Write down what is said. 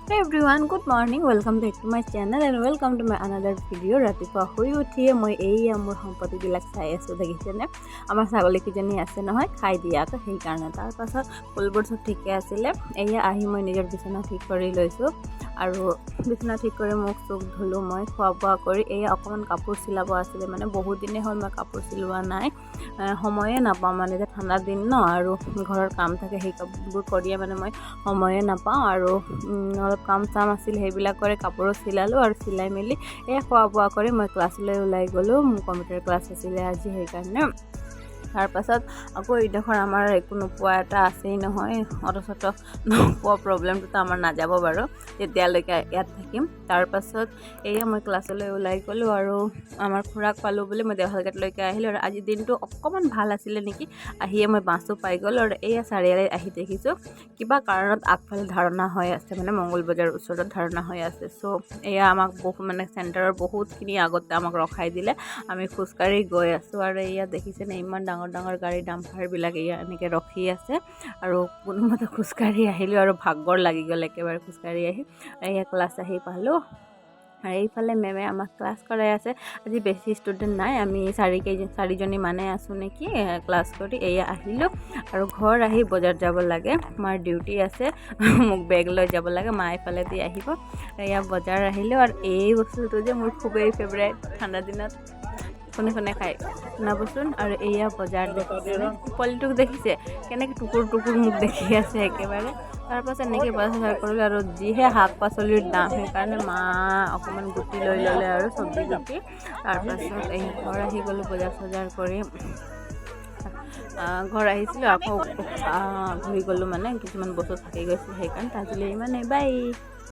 Hey everyone, good morning. Welcome back to my channel and welcome to my another video. ৰাতিপুৱা শুই উঠিয়ে মই এইয়া মোৰ সম্পত্তিবিলাক চাই আছোঁ দেখিছেনে আমাৰ ছাগলীকেইজনী আছে নহয় খাই দিয়া তো সেইকাৰণে তাৰ পাছত ফুলবোৰ চব ঠিকে আছিলে এইয়া আহি মই নিজৰ বিছনা ঠিক কৰি লৈছোঁ আৰু বিছনা ঠিক কৰি মুখ চুখ ধুলোঁ মই খোৱা বোৱা কৰি এইয়া অকণমান কাপোৰ চিলাব আছিলে মানে বহুত দিনে হ'ল মই কাপোৰ চিলোৱা নাই সময়ে নাপাওঁ মানে যে ঠাণ্ডা দিন ন আৰু ঘৰৰ কাম থাকে সেই কাপোৰবোৰ কৰিয়ে মানে মই সময়ে নাপাওঁ আৰু অলপ কাম চাম আছিল সেইবিলাক কৰি কাপোৰো চিলালোঁ আৰু চিলাই মেলি খোৱা বোৱা কৰি মই ক্লাছলৈ ওলাই গ'লোঁ মোৰ কম্পিউটাৰ ক্লাছ আছিলে আজি সেইকাৰণে তাৰ পাছত আকৌ এইডোখৰ আমাৰ একো নোপোৱা এটা আছেই নহয় অটচট নোপোৱা প্ৰব্লেমটোতো আমাৰ নাযাব বাৰু তেতিয়ালৈকে ইয়াত থাকিম তাৰ পাছত এইয়া মই ক্লাছলৈ ওলাই গ'লোঁ আৰু আমাৰ খুৰাক পালোঁ বুলি মই দেৱালঘাটলৈকে আহিলোঁ আৰু আজি দিনটো অকণমান ভাল আছিলে নেকি আহিয়ে মই বাছো পাই গ'লোঁ আৰু এইয়া চাৰিআলিত আহি দেখিছোঁ কিবা কাৰণত আগফালে ধাৰণা হৈ আছে মানে মংগল বজাৰৰ ওচৰত ধাৰণা হৈ আছে চ' এয়া আমাক বহুত মানে চেণ্টাৰৰ বহুতখিনি আগতে আমাক ৰখাই দিলে আমি খোজকাঢ়ি গৈ আছোঁ আৰু এয়া দেখিছেনে ইমান ডাঙৰ ডাঙৰ গাড়ী ডাম্পাৰবিলাক এয়া এনেকৈ ৰখি আছে আৰু কোনোমতে খোজকাঢ়ি আহিলোঁ আৰু ভাগৰ লাগি গ'ল একেবাৰে খোজকাঢ়ি আহি এয়া ক্লাছ আহি পালোঁ আৰু এইফালে মেমে আমাক ক্লাছ কৰাই আছে আজি বেছি ষ্টুডেণ্ট নাই আমি চাৰিজনী মানে আছোঁ নেকি ক্লাছ কৰি এয়া আহিলোঁ আৰু ঘৰ আহি বজাৰ যাব লাগে মাৰ ডিউটি আছে মোক বেগ লৈ যাব লাগে মা এইফালে দি আহিব এয়া বজাৰ আহিলোঁ আৰু এই বস্তুটো যে মোৰ খুবেই ফেভৰেট ঠাণ্ডা দিনত কোনে খায় শুনাবচোন আৰু এয়া বজাৰ দেখিছে পোৱালিটোক দেখিছে কেনেকৈ টুকুৰ টুকুৰ মোক দেখি আছে একেবাৰে তাৰপাছত এনেকৈ বজাৰ কৰিলোঁ আৰু যিহে শাক পাচলিৰ দাম সেইকাৰণে মা অকণমান গুটি লৈ ল'লে আৰু চব্জি গুটি তাৰপাছত এই ঘৰ আহি গ'লোঁ বজাৰ চজাৰ কৰি ঘৰ আহিছিলোঁ আকৌ ঘূৰি গ'লোঁ মানে কিছুমান বস্তু থাকি গৈছিল সেইকাৰণে তাজিলৈ ইমানেই বাই